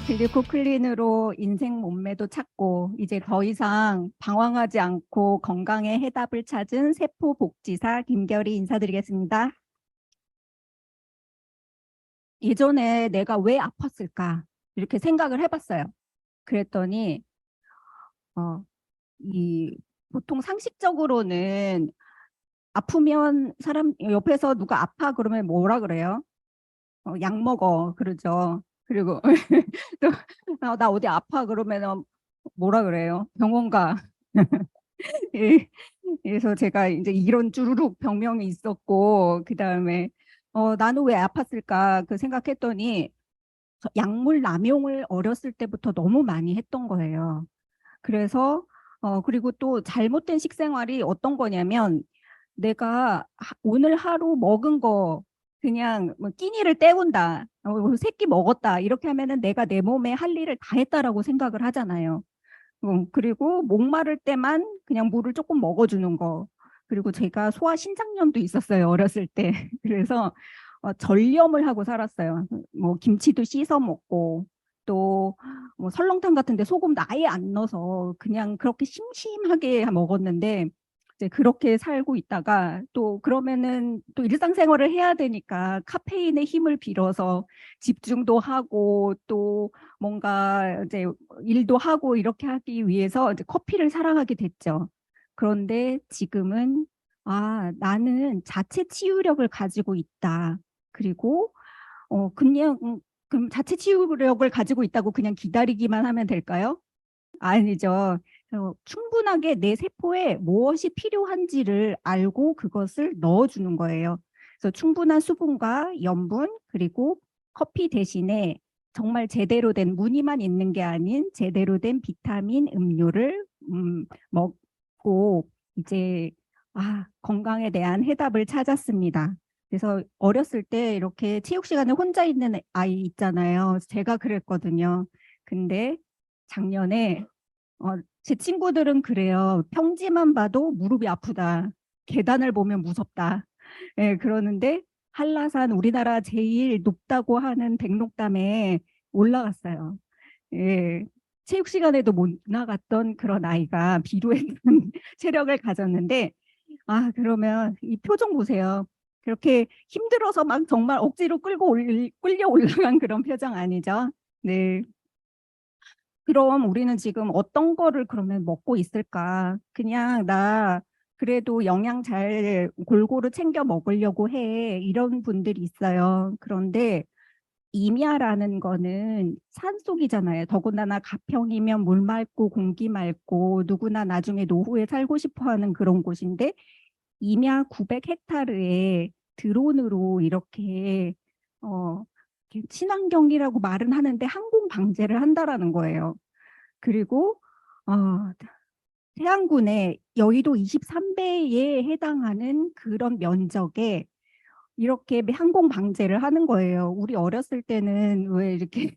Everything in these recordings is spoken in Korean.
글리코클린으로 인생 몸매도 찾고 이제 더 이상 방황하지 않고 건강의 해답을 찾은 세포복지사 김결희 인사드리겠습니다. 예전에 내가 왜 아팠을까 이렇게 생각을 해봤어요. 그랬더니 어, 이 보통 상식적으로는 아프면 사람 옆에서 누가 아파 그러면 뭐라 그래요? 약 먹어 그러죠. 그리고 또 나 어디 아파 그러면 뭐라 그래요? 병원 가. 예, 그래서 제가 이제 이런 쭈루룩 병명이 있었고 그다음에 나는 왜 아팠을까 그 생각했더니 약물 남용을 어렸을 때부터 너무 많이 했던 거예요. 그래서 그리고 또 잘못된 식생활이 어떤 거냐면 내가 오늘 하루 먹은 거 그냥 뭐 끼니를 때운다. 새끼 먹었다. 이렇게 하면은 내가 내 몸에 할 일을 다 했다라고 생각을 하잖아요. 그리고 목마를 때만 그냥 물을 조금 먹어주는 거. 그리고 제가 소아신장염도 있었어요, 어렸을 때. 그래서 전염을 하고 살았어요. 뭐 김치도 씻어 먹고 또 뭐 설렁탕 같은데 소금도 아예 안 넣어서 그냥 그렇게 심심하게 먹었는데 이제 그렇게 살고 있다가 또 그러면은 또 일상생활을 해야 되니까 카페인의 힘을 빌어서 집중도 하고 또 뭔가 이제 일도 하고 이렇게 하기 위해서 이제 커피를 사랑하게 됐죠. 그런데 지금은 나는 자체 치유력을 가지고 있다. 그리고 그냥 그럼 자체 치유력을 가지고 있다고 그냥 기다리기만 하면 될까요? 아니죠. 충분하게 내 세포에 무엇이 필요한지를 알고 그것을 넣어주는 거예요. 그래서 충분한 수분과 염분 그리고 커피 대신에 정말 제대로 된 무늬만 있는 게 아닌 제대로 된 비타민 음료를 먹고 이제 건강에 대한 해답을 찾았습니다. 그래서 어렸을 때 이렇게 체육 시간에 혼자 있는 아이 있잖아요. 제가 그랬거든요. 근데 작년에 제 친구들은 그래요. 평지만 봐도 무릎이 아프다. 계단을 보면 무섭다. 예, 그러는데 한라산 우리나라 제일 높다고 하는 백록담에 올라갔어요. 예, 체육 시간에도 못 나갔던 그런 아이가 비루했던 체력을 가졌는데 그러면 이 표정 보세요. 그렇게 힘들어서 막 정말 억지로 끌려 올라간 그런 표정 아니죠? 네. 그럼 우리는 지금 어떤 거를 그러면 먹고 있을까? 그냥 나 그래도 영양 잘 골고루 챙겨 먹으려고 해. 이런 분들이 있어요. 그런데 임야라는 거는 산속이잖아요. 더군다나 가평이면 물 맑고 공기 맑고 누구나 나중에 노후에 살고 싶어 하는 그런 곳인데 임야 900헥타르에 드론으로 이렇게 어, 친환경이라고 말은 하는데 항공 방제를 한다라는 거예요. 그리고 어, 태안군의 여의도 23배에 해당하는 그런 면적에 이렇게 항공 방제를 하는 거예요. 우리 어렸을 때는 왜 이렇게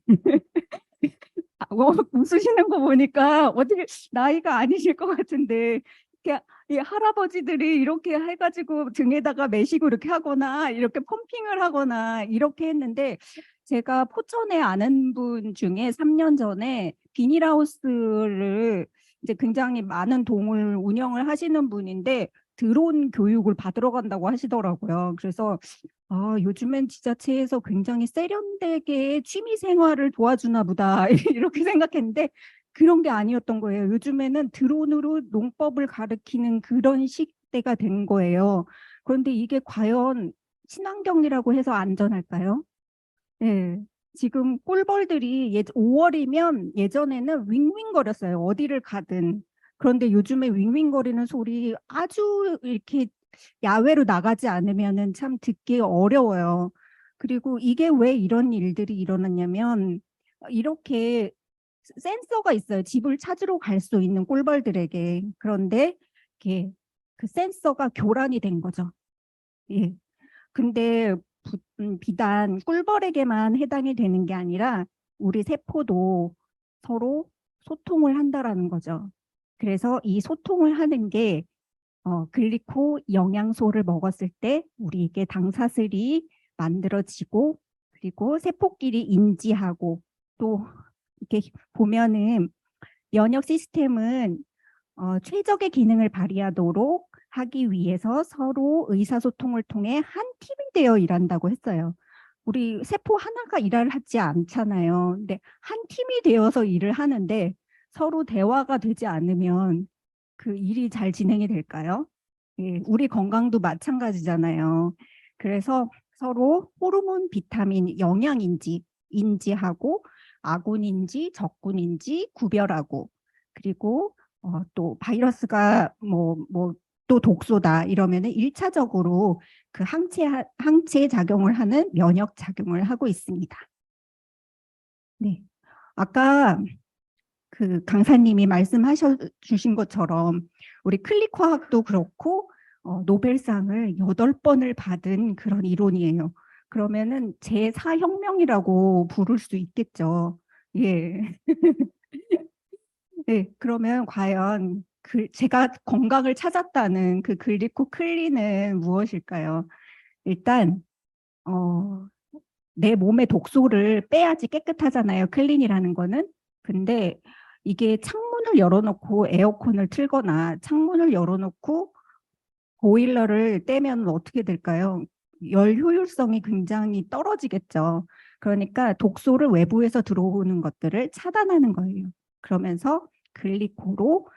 웃으시는 거 보니까 어떻게 나이가 아니실 것 같은데 이렇게 이 할아버지들이 이렇게 해가지고 등에다가 메시고 이렇게 하거나 이렇게 펌핑을 하거나 이렇게 했는데 제가 포천에 아는 분 중에 3년 전에 비닐하우스를 이제 굉장히 많은 동을 운영을 하시는 분인데 드론 교육을 받으러 간다고 하시더라고요. 그래서 요즘엔 지자체에서 굉장히 세련되게 취미 생활을 도와주나 보다 이렇게 생각했는데 그런 게 아니었던 거예요. 요즘에는 드론으로 농법을 가르치는 그런 시대가 된 거예요. 그런데 이게 과연 친환경이라고 해서 안전할까요? 네. 지금 꿀벌들이 5월이면 예전에는 윙윙거렸어요. 어디를 가든. 그런데 요즘에 윙윙거리는 소리 아주 이렇게 야외로 나가지 않으면은 참 듣기 어려워요. 그리고 이게 왜 이런 일들이 일어났냐면 이렇게 센서가 있어요. 집을 찾으러 갈 수 있는 꿀벌들에게. 그런데 이게 그 센서가 교란이 된 거죠. 예. 근데 비단 꿀벌에게만 해당이 되는 게 아니라 우리 세포도 서로 소통을 한다라는 거죠. 그래서 이 소통을 하는 게 글리코 영양소를 먹었을 때 우리에게 당사슬이 만들어지고 그리고 세포끼리 인지하고 또 이렇게 보면은 면역 시스템은 최적의 기능을 발휘하도록 하기 위해서 서로 의사소통을 통해 한 팀이 되어 일한다고 했어요. 우리 세포 하나가 일을 하지 않잖아요. 근데 한 팀이 되어서 일을 하는데 서로 대화가 되지 않으면 그 일이 잘 진행이 될까요? 예, 우리 건강도 마찬가지잖아요. 그래서 서로 호르몬, 비타민, 영양인지 인지하고 아군인지 적군인지 구별하고 그리고 또 바이러스가 또 독소다 이러면은 1차적으로 그 항체 작용을 하는 면역 작용을 하고 있습니다. 네. 아까 그 강사님이 말씀하셔 주신 것처럼 우리 클릭 화학도 그렇고 노벨상을 8번을 받은 그런 이론이에요. 그러면은 제4혁명이라고 부를 수 있겠죠. 예. 네, 그러면 과연 제가 건강을 찾았다는 그 글리코클린은 무엇일까요? 일단 어, 내 몸의 독소를 빼야지 깨끗하잖아요. 클린이라는 거는. 근데 이게 창문을 열어놓고 에어컨을 틀거나 창문을 열어놓고 보일러를 떼면 어떻게 될까요? 열 효율성이 굉장히 떨어지겠죠. 그러니까 독소를 외부에서 들어오는 것들을 차단하는 거예요. 그러면서 글리코로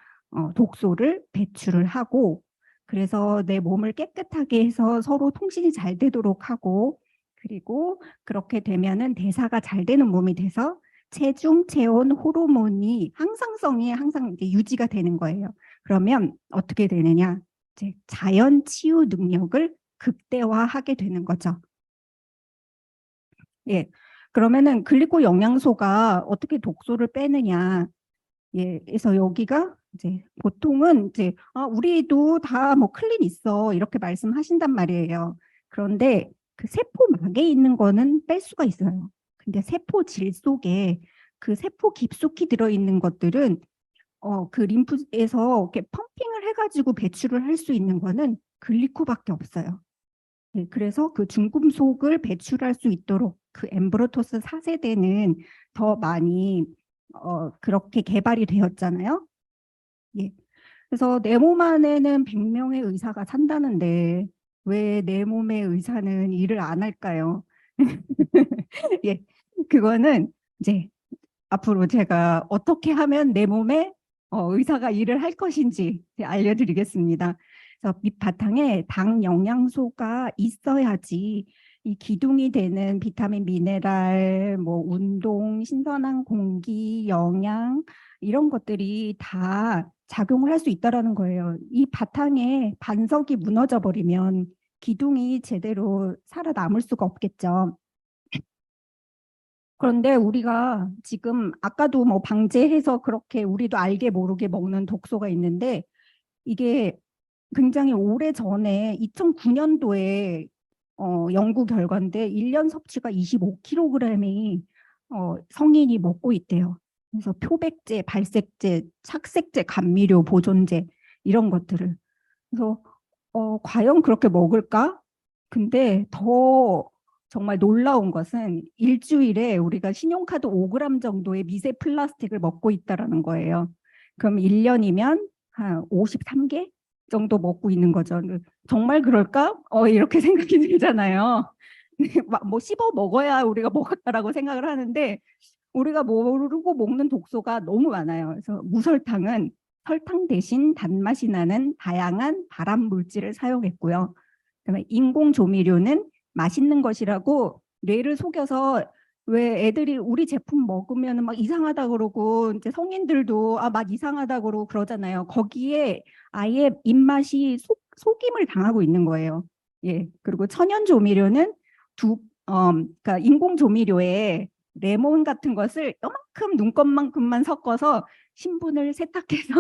독소를 배출을 하고 그래서 내 몸을 깨끗하게 해서 서로 통신이 잘 되도록 하고 그리고 그렇게 되면은 대사가 잘 되는 몸이 돼서 체중, 체온, 호르몬이 항상성이 항상 이제 유지가 되는 거예요. 그러면 어떻게 되느냐? 이제 자연 치유 능력을 극대화하게 되는 거죠. 예. 그러면은 글리코 영양소가 어떻게 독소를 빼느냐? 예. 그래서 여기가 이제 보통은 이제 우리도 다 뭐 클린 있어 이렇게 말씀하신단 말이에요. 그런데 그 세포막에 있는 거는 뺄 수가 있어요. 근데 세포 질 속에 그 세포 깊숙이 들어있는 것들은 그 림프에서 이렇게 펌핑을 해가지고 배출을 할 수 있는 거는 글리코밖에 없어요. 네, 그래서 그 중금속을 배출할 수 있도록 그 엠브로토스 4세대는 더 많이 그렇게 개발이 되었잖아요. 예. 그래서 내 몸 안에는 100명의 의사가 산다는데 왜 내 몸의 의사는 일을 안 할까요? 예. 그거는 이제 앞으로 제가 어떻게 하면 내 몸에 의사가 일을 할 것인지 알려드리겠습니다. 그래서 밑바탕에 당 영양소가 있어야지 이 기둥이 되는 비타민, 미네랄, 뭐 운동, 신선한 공기, 영양 이런 것들이 다 작용을 할 수 있다라는 거예요. 이 바탕에 반석이 무너져 버리면 기둥이 제대로 살아남을 수가 없겠죠. 그런데 우리가 지금 아까도 뭐 방제해서 그렇게 우리도 알게 모르게 먹는 독소가 있는데 이게 굉장히 오래 전에 2009년도에 연구 결과인데 1년 섭취가 25kg이 성인이 먹고 있대요. 그래서 표백제, 발색제, 착색제, 감미료, 보존제 이런 것들을. 그래서 과연 그렇게 먹을까? 근데 더 정말 놀라운 것은 일주일에 우리가 신용카드 5g 정도의 미세 플라스틱을 먹고 있다라는 거예요. 그럼 1년이면 한 53개 정도 먹고 있는 거죠. 정말 그럴까? 이렇게 생각이 들잖아요. 뭐 씹어 먹어야 우리가 먹었다라고 생각을 하는데 우리가 모르고 먹는 독소가 너무 많아요. 그래서 무설탕은 설탕 대신 단맛이 나는 다양한 발암 물질을 사용했고요. 그다음에 인공 조미료는 맛있는 것이라고 뇌를 속여서 왜 애들이 우리 제품 먹으면 막 이상하다 그러고 이제 성인들도 맛 이상하다 그러고 그러잖아요. 거기에 아예 입맛이 속임을 당하고 있는 거예요. 예. 그리고 천연 조미료는 그러니까 인공 조미료에 레몬 같은 것을 요만큼 눈곱만큼만 섞어서 신분을 세탁해서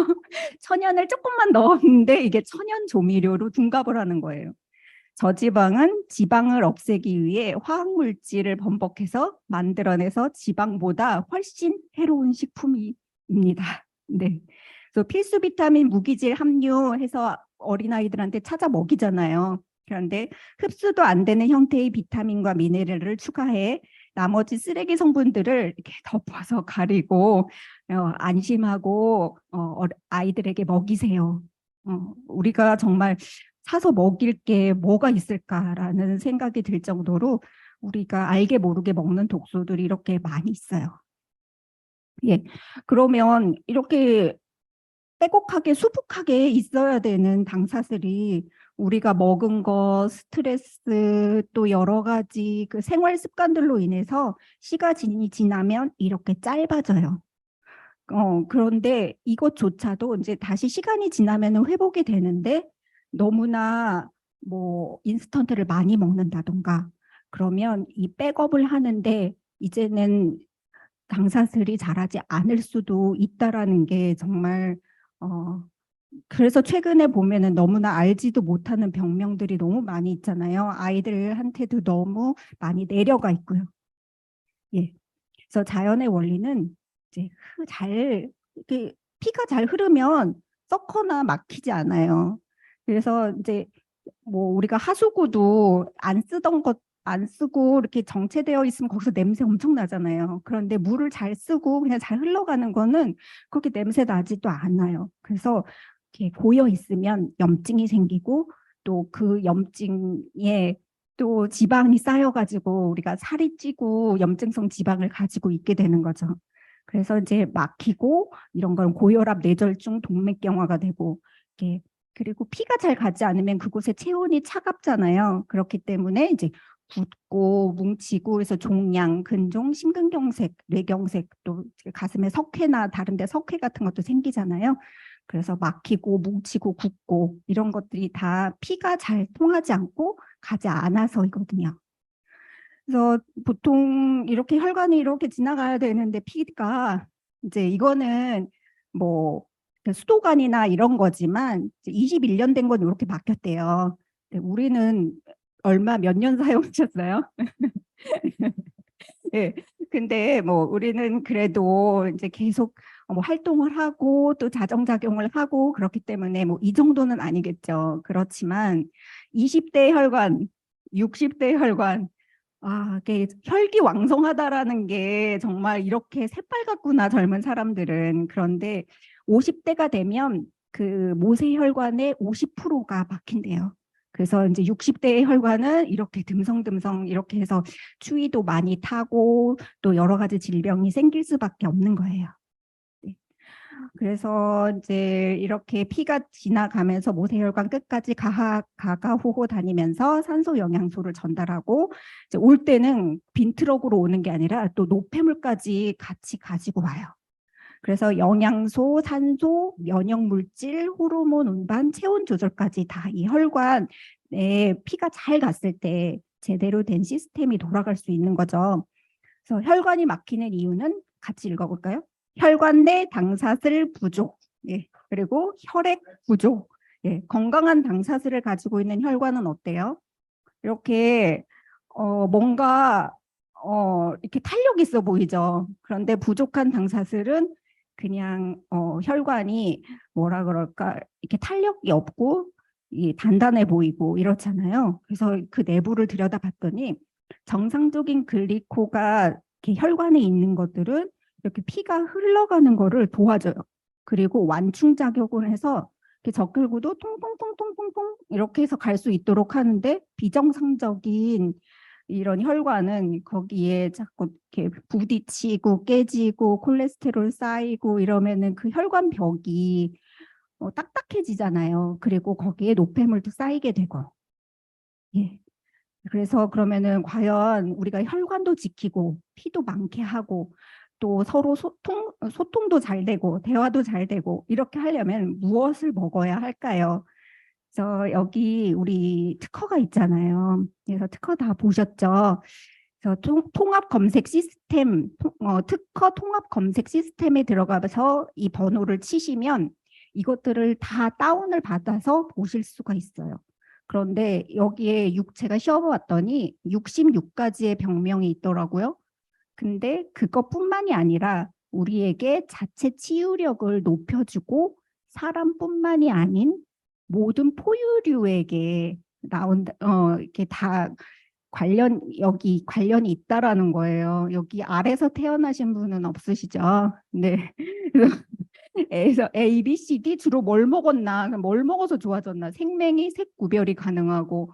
천연을 조금만 넣었는데 이게 천연 조미료로 둔갑을 하는 거예요. 저지방은 지방을 없애기 위해 화학물질을 번복해서 만들어내서 지방보다 훨씬 해로운 식품입니다. 네. 그래서 필수 비타민 무기질 함유해서 어린아이들한테 찾아 먹이잖아요. 그런데 흡수도 안 되는 형태의 비타민과 미네랄을 추가해 나머지 쓰레기 성분들을 이렇게 덮어서 가리고 안심하고 아이들에게 먹이세요. 우리가 정말 사서 먹일 게 뭐가 있을까라는 생각이 들 정도로 우리가 알게 모르게 먹는 독소들이 이렇게 많이 있어요. 예, 그러면 이렇게 빼곡하게 수북하게 있어야 되는 당사슬이 우리가 먹은 거, 스트레스 또 여러 가지 그 생활 습관들로 인해서 시간이 지나면 이렇게 짧아져요. 그런데 이것조차도 이제 다시 시간이 지나면 회복이 되는데 너무나 뭐 인스턴트를 많이 먹는다던가 그러면 이 백업을 하는데 이제는 당사슬이 자라지 않을 수도 있다라는 게 정말 그래서 최근에 보면은 너무나 알지도 못하는 병명들이 너무 많이 있잖아요. 아이들한테도 너무 많이 내려가 있고요. 예. 그래서 자연의 원리는 이제 이렇게 피가 잘 흐르면 썩거나 막히지 않아요. 그래서 이제 뭐 우리가 하수구도 안 쓰고 이렇게 정체되어 있으면 거기서 냄새 엄청 나잖아요. 그런데 물을 잘 쓰고 그냥 잘 흘러가는 거는 그렇게 냄새 나지도 않아요. 그래서 이렇게 고여 있으면 염증이 생기고 또 그 염증에 또 지방이 쌓여가지고 우리가 살이 찌고 염증성 지방을 가지고 있게 되는 거죠. 그래서 이제 막히고 이런 건 고혈압, 뇌졸중, 동맥경화가 되고 이렇게 그리고 피가 잘 가지 않으면 그곳에 체온이 차갑잖아요. 그렇기 때문에 이제 붓고 뭉치고 그래서 종양, 근종, 심근경색, 뇌경색 또 가슴에 석회나 다른 데 석회 같은 것도 생기잖아요. 그래서 막히고 뭉치고 붓고 이런 것들이 다 피가 잘 통하지 않고 가지 않아서이거든요. 그래서 보통 이렇게 혈관이 이렇게 지나가야 되는데 피가 이제 이거는 뭐 수도관이나 이런 거지만 21년 된 건 이렇게 막혔대요. 우리는 얼마 몇 년 사용하셨어요? 예. 근데 뭐 우리는 그래도 이제 계속 뭐 활동을 하고 또 자정작용을 하고 그렇기 때문에 뭐 이 정도는 아니겠죠. 그렇지만 20대 혈관, 60대 혈관, 이게 혈기왕성하다라는 게 정말 이렇게 새빨갛구나 젊은 사람들은. 그런데 50대가 되면 그 모세혈관의 50%가 막힌대요. 그래서 이제 60대의 혈관은 이렇게 듬성듬성 이렇게 해서 추위도 많이 타고 또 여러 가지 질병이 생길 수밖에 없는 거예요. 네. 그래서 이제 이렇게 피가 지나가면서 모세혈관 끝까지 가가호호 다니면서 산소 영양소를 전달하고 이제 올 때는 빈 트럭으로 오는 게 아니라 또 노폐물까지 같이 가지고 와요. 그래서 영양소, 산소, 면역물질, 호르몬 운반, 체온 조절까지 다 이 혈관에 피가 잘 갔을 때 제대로 된 시스템이 돌아갈 수 있는 거죠. 그래서 혈관이 막히는 이유는 같이 읽어볼까요? 혈관 내 당사슬 부족, 예, 그리고 혈액 부족. 예, 건강한 당사슬을 가지고 있는 혈관은 어때요? 이렇게 뭔가 이렇게 탄력 있어 보이죠. 그런데 부족한 당사슬은 그냥 혈관이 뭐라 그럴까 이렇게 탄력이 없고 단단해 보이고 이렇잖아요. 그래서 그 내부를 들여다봤더니 정상적인 글리코가 이렇게 혈관에 있는 것들은 이렇게 피가 흘러가는 거를 도와줘요. 그리고 완충작용을 해서 이렇게 적혈구도 통통통통통통 이렇게 해서 갈 수 있도록 하는데 비정상적인 이런 혈관은 거기에 자꾸 이렇게 부딪히고 깨지고 콜레스테롤 쌓이고 이러면은 그 혈관 벽이 딱딱해지잖아요. 그리고 거기에 노폐물도 쌓이게 되고. 예. 그래서 그러면은 과연 우리가 혈관도 지키고 피도 많게 하고 또 서로 소통도 잘 되고 대화도 잘 되고 이렇게 하려면 무엇을 먹어야 할까요? 그래서 여기 우리 특허가 있잖아요. 그래서 특허 다 보셨죠? 그래서 통합 검색 시스템, 특허 통합 검색 시스템에 들어가서 이 번호를 치시면 이것들을 다 다운을 받아서 보실 수가 있어요. 그런데 여기에 제가 시험해봤더니 66가지의 병명이 있더라고요. 근데 그것뿐만이 아니라 우리에게 자체 치유력을 높여주고 사람뿐만이 아닌 모든 포유류에게 이렇게 다 여기 관련이 있다라는 거예요. 여기 아래서 태어나신 분은 없으시죠? 네. 그래서 A, B, C, D 주로 뭘 먹었나, 뭘 먹어서 좋아졌나, 생명이 색 구별이 가능하고,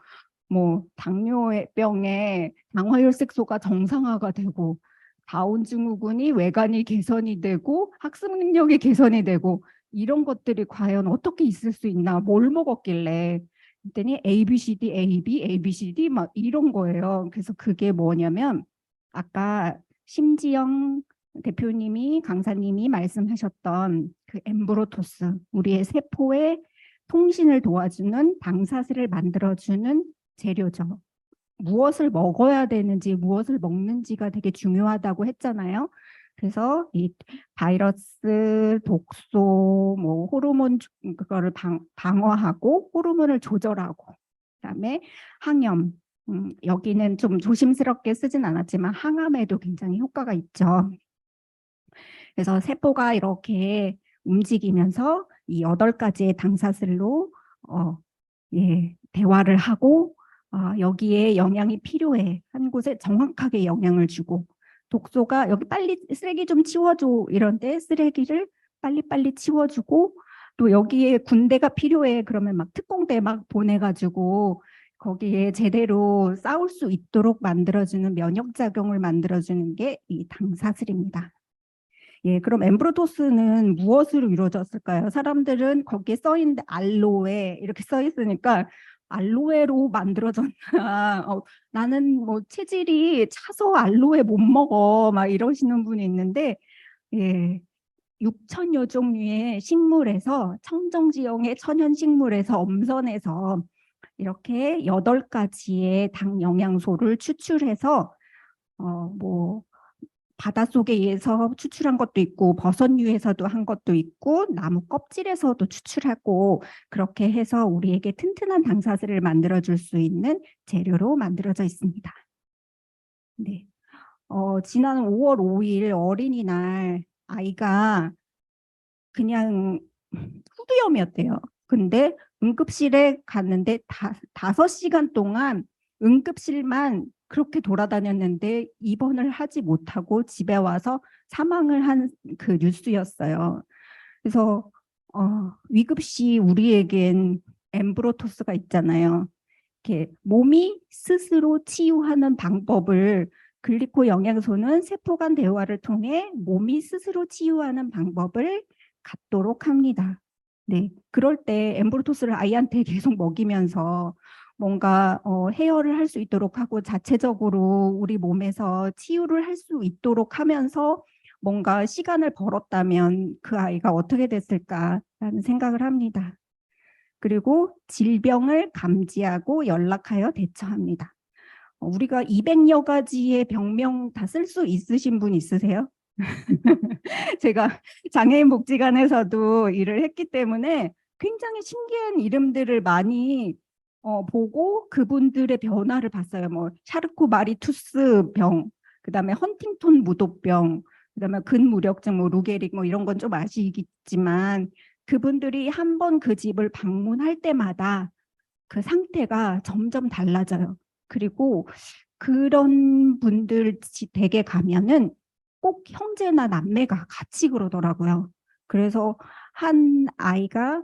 뭐 당뇨병에 당화혈색소가 정상화가 되고, 다운 증후군이 외관이 개선이 되고, 학습 능력이 개선이 되고, 이런 것들이 과연 어떻게 있을 수 있나, 뭘 먹었길래. 그랬더니 A, B, C, D, A, B, A, B, C, D 막 이런 거예요. 그래서 그게 뭐냐면 아까 심지영 대표님이 강사님이 말씀하셨던 그 엠브로토스, 우리의 세포의 통신을 도와주는 방사슬을 만들어주는 재료죠. 무엇을 먹어야 되는지 무엇을 먹는지가 되게 중요하다고 했잖아요. 그래서 이 바이러스, 독소, 뭐 호르몬 그거를 방어하고 호르몬을 조절하고, 그다음에 항염, 여기는 좀 조심스럽게 쓰진 않았지만 항암에도 굉장히 효과가 있죠. 그래서 세포가 이렇게 움직이면서 이 8가지의 당사슬로 대화를 하고, 여기에 영양이 필요해 한 곳에 정확하게 영양을 주고, 독소가 여기 빨리 쓰레기 좀 치워줘 이런데 쓰레기를 빨리빨리 치워주고, 또 여기에 군대가 필요해 그러면 막 특공대 막 보내가지고 거기에 제대로 싸울 수 있도록 만들어주는 면역작용을 만들어주는 게 이 당사슬입니다. 예, 그럼 엠브로토스는 무엇으로 이루어졌을까요? 사람들은 거기에 써 있는데 알로에 이렇게 써 있으니까 알로에로 만들어졌나? 나는 뭐 체질이 차서 알로에 못 먹어 막 이러시는 분이 있는데, 예, 6천여 종류의 식물에서 청정지형의 천연식물에서 엄선해서 이렇게 8가지의 당 영양소를 추출해서 뭐 바닷속에서 추출한 것도 있고 버섯류에서도 한 것도 있고 나무 껍질에서도 추출하고, 그렇게 해서 우리에게 튼튼한 당사슬을 만들어줄 수 있는 재료로 만들어져 있습니다. 네. 지난 5월 5일 어린이날 아이가 그냥 후두염이었대요. 근데 응급실에 갔는데 5시간 동안 응급실만 그렇게 돌아다녔는데 입원을 하지 못하고 집에 와서 사망을 한 그 뉴스였어요. 그래서 위급시 우리에겐 엠브로토스가 있잖아요. 이렇게 몸이 스스로 치유하는 방법을, 글리코 영양소는 세포 간 대화를 통해 몸이 스스로 치유하는 방법을 갖도록 합니다. 네, 그럴 때 엠브로토스를 아이한테 계속 먹이면서 뭔가 해열을 할 수 있도록 하고 자체적으로 우리 몸에서 치유를 할 수 있도록 하면서 뭔가 시간을 벌었다면 그 아이가 어떻게 됐을까라는 생각을 합니다. 그리고 질병을 감지하고 연락하여 대처합니다. 우리가 200여 가지의 병명 다 쓸 수 있으신 분 있으세요? 제가 장애인 복지관에서도 일을 했기 때문에 굉장히 신기한 이름들을 많이 보고 그분들의 변화를 봤어요. 뭐 샤르코마리투스 병, 그다음에 헌팅턴 무도병, 그다음에 근무력증, 뭐 루게릭 뭐 이런 건 좀 아시겠지만, 그분들이 한 번 그 집을 방문할 때마다 그 상태가 점점 달라져요. 그리고 그런 분들 댁에 가면은 꼭 형제나 남매가 같이 그러더라고요. 그래서 한 아이가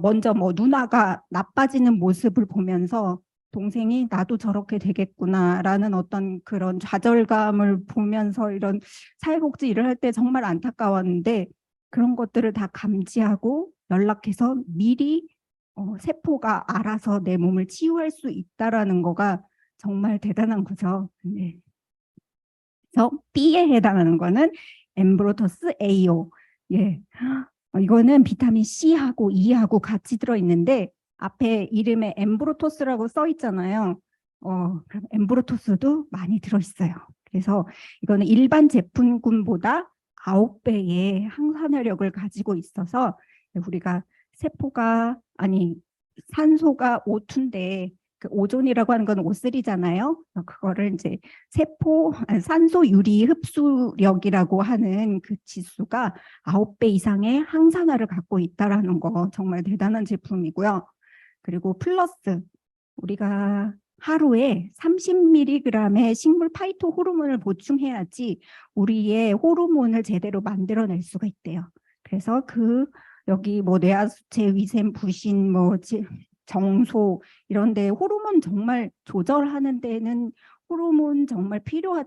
먼저 뭐 누나가 나빠지는 모습을 보면서 동생이 나도 저렇게 되겠구나라는 어떤 그런 좌절감을 보면서 이런 사회복지 일을 할 때 정말 안타까웠는데, 그런 것들을 다 감지하고 연락해서 미리 세포가 알아서 내 몸을 치유할 수 있다라는 거가 정말 대단한 거죠. 네. 그래서 B에 해당하는 거는 엠브로토스 AO. 예. 이거는 비타민 C하고 E하고 같이 들어있는데 앞에 이름에 엠브로토스라고 써 있잖아요. 그럼 엠브로토스도 많이 들어있어요. 그래서 이거는 일반 제품군보다 9배의 항산화력을 가지고 있어서 우리가 산소가 O2인데 그 오존이라고 하는 건 O3잖아요. 그거를 이제 산소 유리 흡수력이라고 하는 그 지수가 9배 이상의 항산화를 갖고 있다라는 거 정말 대단한 제품이고요. 그리고 플러스 우리가 하루에 30mg의 식물 파이토 호르몬을 보충해야지 우리의 호르몬을 제대로 만들어낼 수가 있대요. 그래서 여기 뭐 뇌하수체, 위샘, 부신, 뭐 정소 이런 데 호르몬 정말 조절하는 데는 호르몬 정말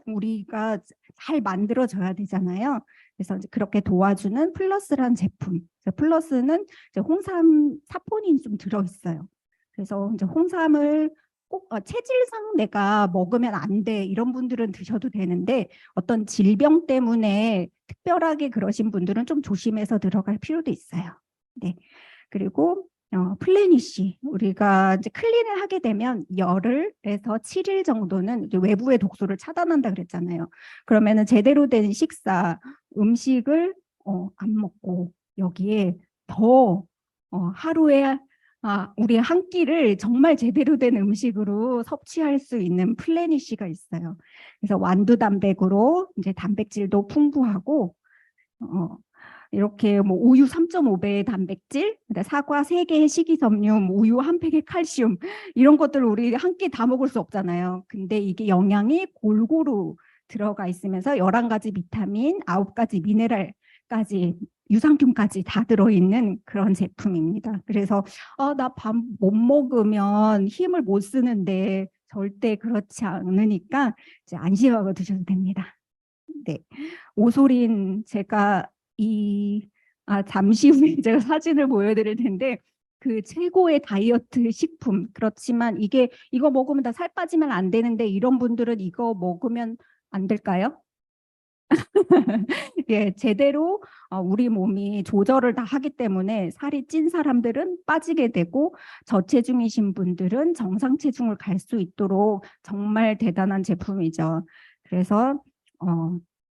우리가 잘 만들어져야 되잖아요. 그래서 이제 그렇게 도와주는 플러스란 제품. 플러스는 이제 홍삼 사포닌이 좀 들어있어요. 그래서 이제 홍삼을 꼭 체질상 내가 먹으면 안 돼 이런 분들은 드셔도 되는데 어떤 질병 때문에 특별하게 그러신 분들은 좀 조심해서 들어갈 필요도 있어요. 네. 그리고 플래니시 우리가 이제 클린을 하게 되면 열흘에서 7일 정도는 이제 외부의 독소를 차단한다 그랬잖아요. 그러면은 제대로 된 식사, 음식을 안 먹고 여기에 더 하루에 우리 한 끼를 정말 제대로 된 음식으로 섭취할 수 있는 플래니시가 있어요. 그래서 완두 단백으로 이제 단백질도 풍부하고 이렇게 뭐 우유 3.5배의 단백질, 사과 3개의 식이섬유, 우유 1팩의 칼슘 이런 것들을 우리 한 끼 다 먹을 수 없잖아요. 근데 이게 영양이 골고루 들어가 있으면서 11가지 비타민, 9가지 미네랄까지 유산균까지 다 들어있는 그런 제품입니다. 그래서 나 밥 못 먹으면 힘을 못 쓰는데 절대 그렇지 않으니까 이제 안심하고 드셔도 됩니다. 네, 오소린 제가 잠시 후에 제가 사진을 보여드릴 텐데 그 최고의 다이어트 식품. 그렇지만 이거 먹으면 다 살 빠지면 안 되는데 이런 분들은 이거 먹으면 안 될까요? 예, 제대로 우리 몸이 조절을 다 하기 때문에 살이 찐 사람들은 빠지게 되고 저체중이신 분들은 정상 체중을 갈 수 있도록 정말 대단한 제품이죠. 그래서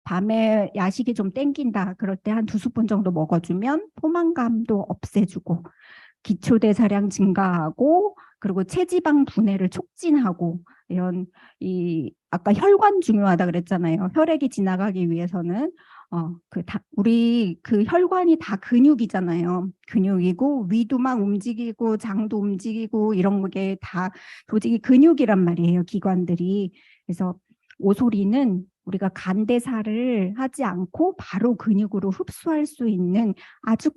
밤에 야식이 좀 땡긴다 그럴 때 한 2스푼 정도 먹어주면 포만감도 없애주고 기초대사량 증가하고 그리고 체지방 분해를 촉진하고 이런 아까 혈관 중요하다 그랬잖아요. 혈액이 지나가기 위해서는 우리 그 혈관이 다 근육이잖아요. 근육이고 위도 막 움직이고 장도 움직이고 이런 게 다 조직이 근육이란 말이에요. 기관들이. 그래서 오소리는 우리가 간대사를 하지 않고 바로 근육으로 흡수할 수 있는 아주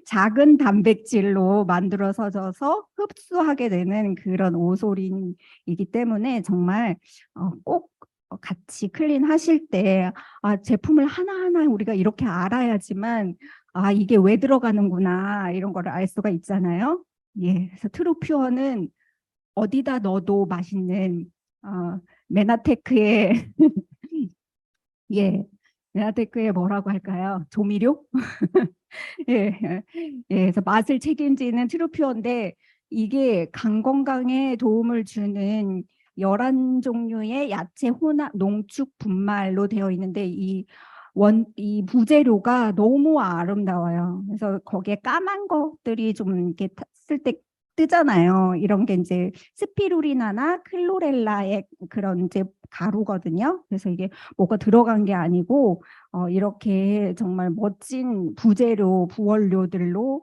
작은 단백질로 만들어져서 흡수하게 되는 그런 오소린이기 때문에 정말 꼭 같이 클린 하실 때 제품을 하나하나 우리가 이렇게 알아야지만 이게 왜 들어가는구나 이런 거를 알 수가 있잖아요. 예, 그래서 트루퓨어는 어디다 넣어도 맛있는 메나테크의 예, 메나테크의 뭐라고 할까요? 조미료? 예, 예, 그래서 맛을 책임지는 트루퓨어인데 이게 간 건강에 도움을 주는 11종류의 야채 혼합 농축 분말로 되어 있는데 이 부재료가 너무 아름다워요. 그래서 거기에 까만 것들이 좀 이렇게 탔을 때 뜨잖아요. 이런 게 이제 스피루리나나 클로렐라의 그런 이제 가루거든요. 그래서 이게 뭐가 들어간 게 아니고 이렇게 정말 멋진 부재료, 부원료들로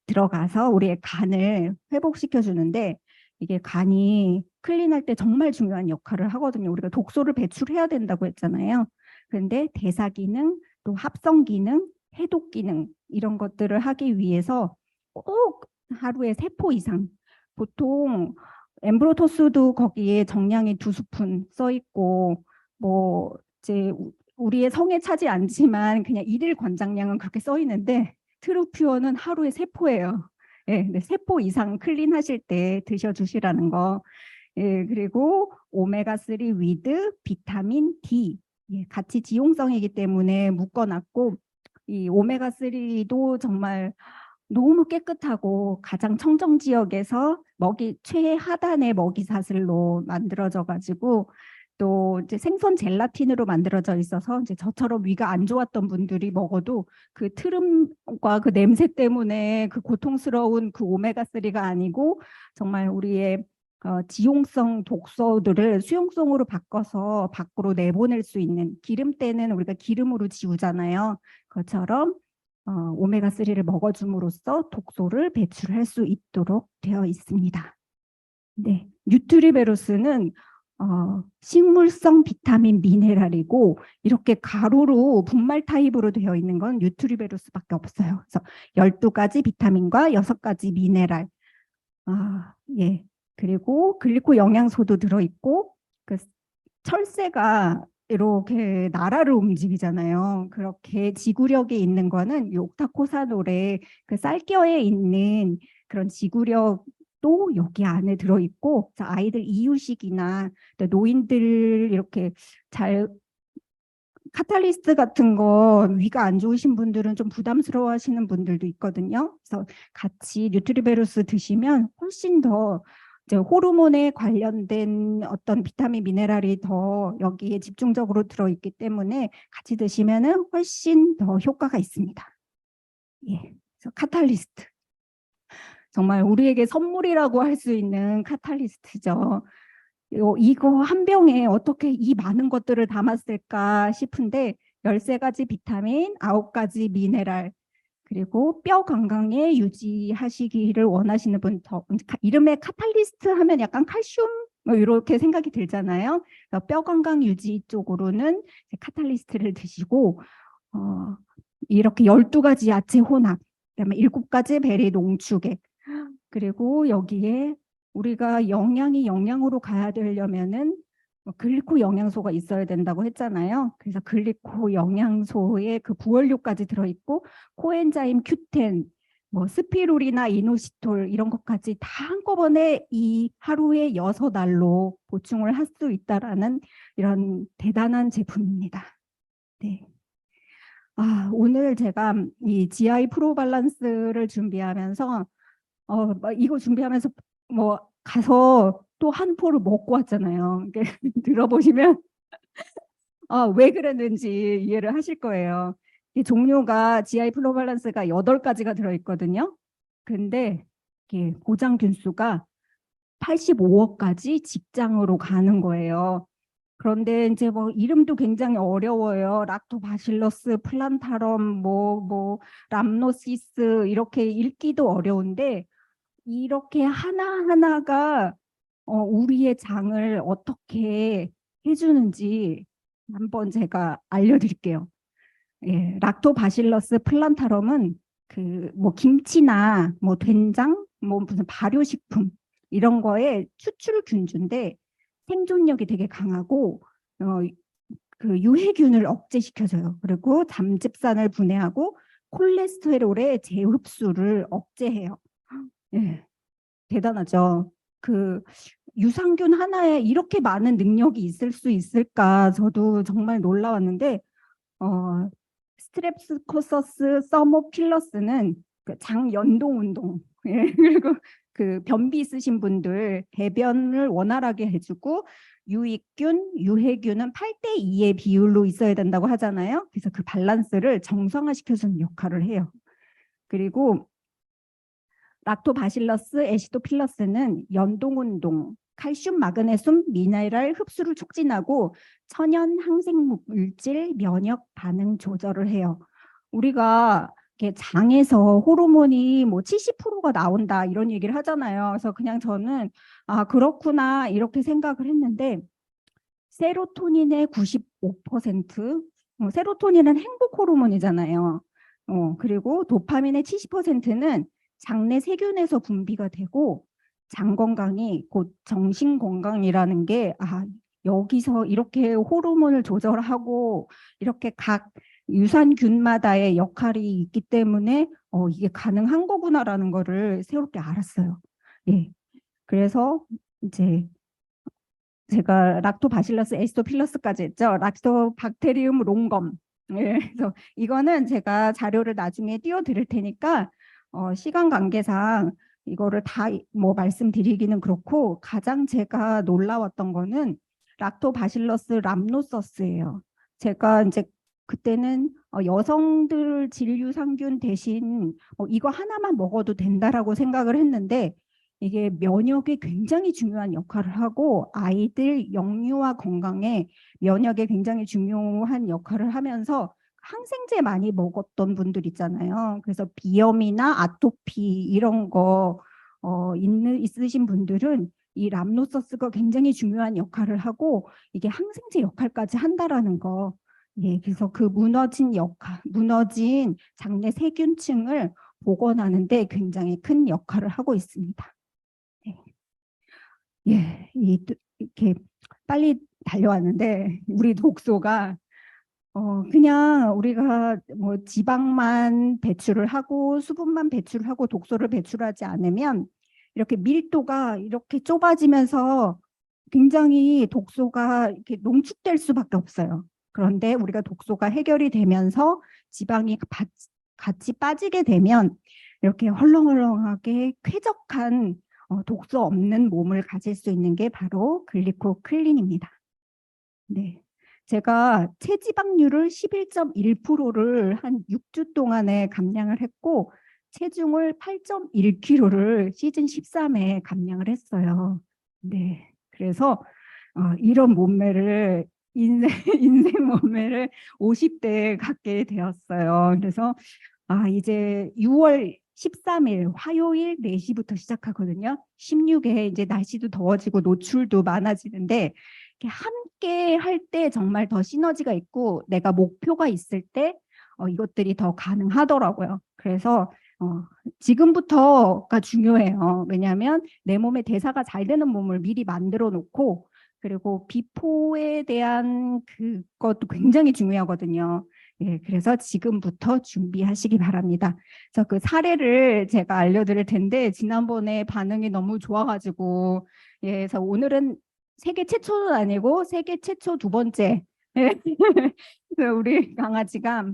들어가서 우리의 간을 회복시켜 주는데 이게 간이 클린할 때 정말 중요한 역할을 하거든요. 우리가 독소를 배출해야 된다고 했잖아요. 그런데 대사 기능, 또 합성 기능, 해독 기능 이런 것들을 하기 위해서 꼭 하루에 3포 이상 보통 엠브로토스도 거기에 정량이 2스푼 써 있고 뭐 이제 우리의 성에 차지 않지만 그냥 일일 권장량은 그렇게 써 있는데 트루퓨어는 하루에 3포예요. 예, 네, 3포 이상 클린 하실 때 드셔주시라는 거. 예, 그리고 오메가3 위드 비타민 D 예, 같이 지용성이기 때문에 묶어놨고 이 오메가3도 정말 너무 깨끗하고 가장 청정 지역에서 최하단의 먹이사슬로 만들어져 가지고 또 이제 생선 젤라틴으로 만들어져 있어서 이제 저처럼 위가 안 좋았던 분들이 먹어도 그 트름과 그 냄새 때문에 그 고통스러운 그 오메가3가 아니고 정말 우리의 지용성 독소들을 수용성으로 바꿔서 밖으로 내보낼 수 있는 기름때는 우리가 기름으로 지우잖아요. 그것처럼 오메가3를 먹어줌으로써 독소를 배출할 수 있도록 되어 있습니다. 네, 뉴트리베로스는 식물성 비타민 미네랄이고 이렇게 가루로 분말 타입으로 되어 있는 건 뉴트리베로스밖에 없어요. 그래서 12가지 비타민과 6가지 미네랄. 예. 그리고 글리코 영양소도 들어있고 그 철새가 이렇게 나라를 움직이잖아요. 그렇게 지구력에 있는 거는 이 옥타코사놀의 그 쌀겨에 있는 그런 지구력도 여기 안에 들어있고, 아이들 이유식이나 노인들 이렇게 잘 카탈리스트 같은 거 위가 안 좋으신 분들은 좀 부담스러워 하시는 분들도 있거든요. 그래서 같이 뉴트리베로스 드시면 훨씬 더 이제 호르몬에 관련된 어떤 비타민 미네랄이 더 여기에 집중적으로 들어있기 때문에 같이 드시면은 훨씬 더 효과가 있습니다. 예. 그래서 카탈리스트. 정말 우리에게 선물이라고 할 수 있는 카탈리스트죠. 이거 한 병에 어떻게 이 많은 것들을 담았을까 싶은데 13가지 비타민, 9가지 미네랄, 그리고 뼈 건강에 유지하시기를 원하시는 분, 이름에 카탈리스트 하면 약간 칼슘 뭐 이렇게 생각이 들잖아요. 뼈 건강 유지 쪽으로는 카탈리스트를 드시고 이렇게 12가지 야채 혼합, 그다음에 7가지 베리 농축액, 그리고 여기에 우리가 영양으로 가야 되려면은 글리코 영양소가 있어야 된다고 했잖아요. 그래서 글리코 영양소에 그 부원료까지 들어있고 코엔자임 Q10, 뭐 스피루리나 이노시톨 이런 것까지 다 한꺼번에 이 하루에 6알로 보충을 할 수 있다라는 이런 대단한 제품입니다. 네. 오늘 제가 이 GI 프로 밸런스를 준비하면서 이거 준비하면서 뭐 가서 또 한 포를 먹고 왔잖아요. 들어보시면 왜 그랬는지 이해를 하실 거예요. 이 종류가 GI 프로 밸런스가 8가지가 들어있거든요. 근데 이게 보장 균수가 85억까지 직장으로 가는 거예요. 그런데 이제 뭐 이름도 굉장히 어려워요. 락토바실러스 플란타럼 람노시스 이렇게 읽기도 어려운데 이렇게 하나하나가 우리의 장을 어떻게 해주는지 한번 제가 알려드릴게요. 예, 락토바실러스 플란타럼은 그 뭐 김치나 뭐 된장, 뭐 무슨 발효식품 이런 거에 추출균주인데 생존력이 되게 강하고 그 유해균을 억제시켜줘요. 그리고 담즙산을 분해하고 콜레스테롤의 재흡수를 억제해요. 예, 대단하죠. 그 유산균 하나에 이렇게 많은 능력이 있을 수 있을까? 저도 정말 놀라웠는데 스트랩스코서스 서모필러스는 그 장연동 운동 예, 그리고 그 변비 있으신 분들 배변을 원활하게 해주고 유익균, 유해균은 8대2의 비율로 있어야 된다고 하잖아요. 그래서 그 밸런스를 정상화시켜주는 역할을 해요. 그리고 락토바실러스 애시도필러스는 연동운동, 칼슘, 마그네슘, 미네랄 흡수를 촉진하고 천연 항생물질 면역 반응 조절을 해요. 우리가 장에서 호르몬이 뭐 70%가 나온다 이런 얘기를 하잖아요. 그래서 그냥 저는 그렇구나 이렇게 생각을 했는데 세로토닌의 95%, 세로토닌은 행복 호르몬이잖아요. 그리고 도파민의 70%는 장내 세균에서 분비가 되고 장 건강이 곧 정신 건강이라는 게 여기서 이렇게 호르몬을 조절하고 이렇게 각 유산균마다의 역할이 있기 때문에 이게 가능한 거구나라는 거를 새롭게 알았어요. 예. 그래서 이제 제가 락토바실러스 에시도필러스까지 했죠. 락토박테리움 롱검. 예, 그래서 이거는 제가 자료를 나중에 띄워드릴 테니까 시간 관계상 이거를 다 뭐 말씀드리기는 그렇고 가장 제가 놀라웠던 거는 락토바실러스 람노서스예요. 제가 이제 그때는 여성들 진류상균 대신 이거 하나만 먹어도 된다라고 생각을 했는데 이게 면역에 굉장히 중요한 역할을 하고 아이들 영유아 건강에 면역에 굉장히 중요한 역할을 하면서 항생제 많이 먹었던 분들 있잖아요. 그래서 비염이나 아토피 이런 거 있으신 분들은 이 람노서스가 굉장히 중요한 역할을 하고 이게 항생제 역할까지 한다라는 거. 예, 그래서 그 무너진 장내 세균층을 복원하는데 굉장히 큰 역할을 하고 있습니다. 네. 예, 이렇게 빨리 달려왔는데 우리 독소가 그냥 우리가 뭐 지방만 배출을 하고 수분만 배출을 하고 독소를 배출하지 않으면 이렇게 밀도가 이렇게 좁아지면서 굉장히 독소가 이렇게 농축될 수밖에 없어요. 그런데 우리가 독소가 해결이 되면서 지방이 같이 빠지게 되면 이렇게 헐렁헐렁하게 쾌적한 독소 없는 몸을 가질 수 있는 게 바로 글리코클린입니다. 네. 제가 체지방률을 11.1%를 한 6주 동안에 감량을 했고 체중을 8.1kg를 시즌 13에 감량을 했어요. 네. 그래서 이런 몸매를 인생 몸매를 50대에 갖게 되었어요. 그래서 이제 6월 13일 화요일 4시부터 시작하거든요. 16에 이제 날씨도 더워지고 노출도 많아지는데 함께 할 때 정말 더 시너지가 있고 내가 목표가 있을 때 이것들이 더 가능하더라고요. 그래서 지금부터가 중요해요. 왜냐하면 내 몸의 대사가 잘 되는 몸을 미리 만들어 놓고 그리고 비포에 대한 그것도 굉장히 중요하거든요. 예, 그래서 지금부터 준비하시기 바랍니다. 그래서 그 사례를 제가 알려드릴 텐데 지난번에 반응이 너무 좋아가지고 예, 그래서 오늘은 세계 최초는 아니고 세계 최초 두 번째 예. 우리 강아지가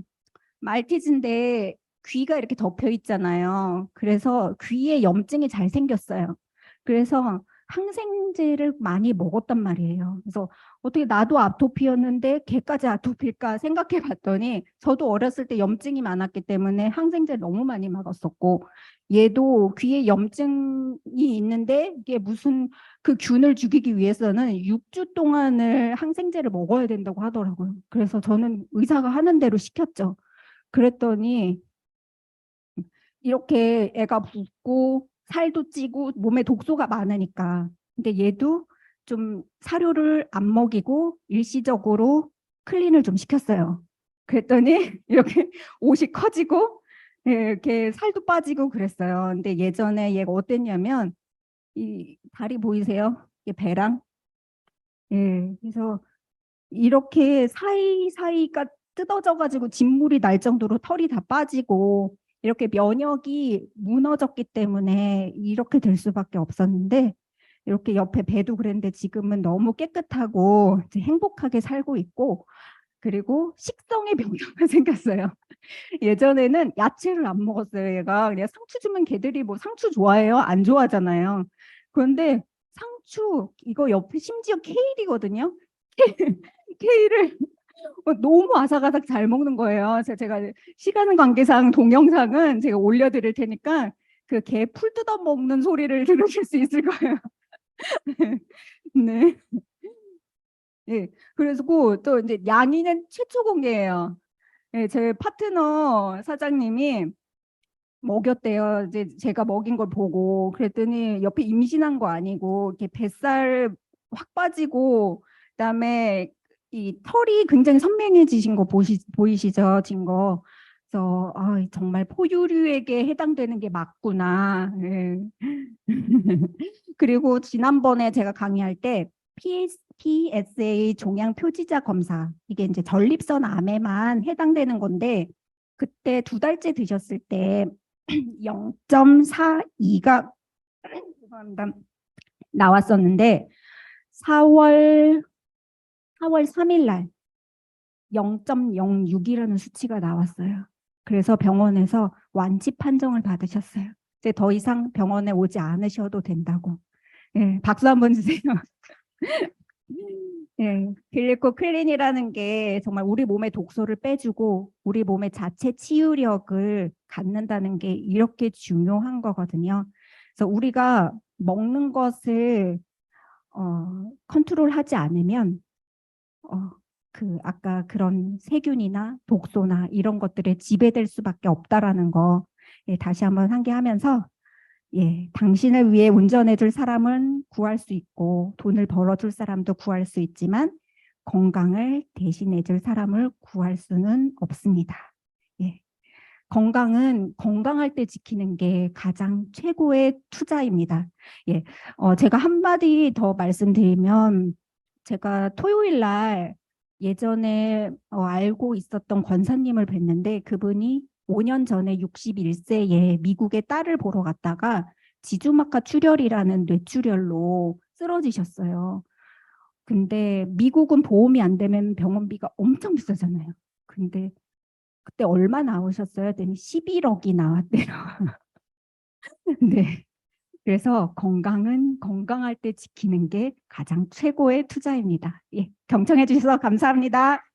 말티즈인데 귀가 이렇게 덮여 있잖아요. 그래서 귀에 염증이 잘 생겼어요. 그래서 항생제를 많이 먹었단 말이에요. 그래서 어떻게 나도 아토피였는데 걔까지 아토피일까 생각해 봤더니 저도 어렸을 때 염증이 많았기 때문에 항생제를 너무 많이 먹었었고 얘도 귀에 염증이 있는데 이게 무슨 그 균을 죽이기 위해서는 6주 동안을 항생제를 먹어야 된다고 하더라고요. 그래서 저는 의사가 하는 대로 시켰죠. 그랬더니 이렇게 애가 붓고 살도 찌고 몸에 독소가 많으니까. 근데 얘도 좀 사료를 안 먹이고 일시적으로 클린을 좀 시켰어요. 그랬더니 이렇게 옷이 커지고 예, 이렇게 살도 빠지고 그랬어요. 근데 예전에 얘가 어땠냐면 이 다리 보이세요? 이게 배랑 예, 그래서 이렇게 사이사이가 뜯어져가지고 진물이 날 정도로 털이 다 빠지고 이렇게 면역이 무너졌기 때문에 이렇게 될 수밖에 없었는데 이렇게 옆에 배도 그랬는데 지금은 너무 깨끗하고 이제 행복하게 살고 있고 그리고 식성의 변화가 생겼어요. 예전에는 야채를 안 먹었어요. 얘가 그냥 상추 주면 걔들이 뭐 상추 좋아해요? 안 좋아하잖아요. 그런데 상추 이거 옆에 심지어 케일이거든요. 케일을 너무 아삭아삭 잘 먹는 거예요. 그래서 제가 시간 관계상 동영상은 제가 올려드릴 테니까 그 개 풀 뜯어 먹는 소리를 들으실 수 있을 거예요. 네. 예. 그래서 또 이제 양이는 최초 공개예요. 예, 제 파트너 사장님이 먹였대요. 이제 제가 먹인 걸 보고 그랬더니 옆에 임신한 거 아니고 이렇게 뱃살 확 빠지고 그다음에 이 털이 굉장히 선명해지신 거 보이시죠? 진 거. 그래서 정말 포유류에게 해당되는 게 맞구나. 예. 그리고 지난번에 제가 강의할 때 PSA 종양 표지자 검사 이게 이제 전립선 암에만 해당되는 건데 그때 2달째 드셨을 때 0.42가 죄송합니다. 나왔었는데 4월 3일 날 0.06이라는 수치가 나왔어요. 그래서 병원에서 완치 판정을 받으셨어요. 이제 더 이상 병원에 오지 않으셔도 된다고. 예, 박수 한번 주세요. 예, 글리코클린이라는 게 정말 우리 몸의 독소를 빼주고 우리 몸의 자체 치유력을 갖는다는 게 이렇게 중요한 거거든요. 그래서 우리가 먹는 것을 컨트롤하지 않으면 아까 그런 세균이나 독소나 이런 것들에 지배될 수밖에 없다라는 거 다시 한번 상기하면서 예, 당신을 위해 운전해 줄 사람은 구할 수 있고 돈을 벌어 줄 사람도 구할 수 있지만 건강을 대신해 줄 사람을 구할 수는 없습니다. 예. 건강은 건강할 때 지키는 게 가장 최고의 투자입니다. 예, 제가 한마디 더 말씀드리면 제가 토요일 날 예전에 알고 있었던 권사님을 뵀는데 그분이 5년 전에 61세에 미국의 딸을 보러 갔다가 지주막하 출혈이라는 뇌출혈로 쓰러지셨어요. 근데 미국은 보험이 안 되면 병원비가 엄청 비싸잖아요. 근데 그때 얼마 나오셨어요? 했더니 11억이 나왔대요. 네. 그래서 건강은 건강할 때 지키는 게 가장 최고의 투자입니다. 예, 경청해 주셔서 감사합니다.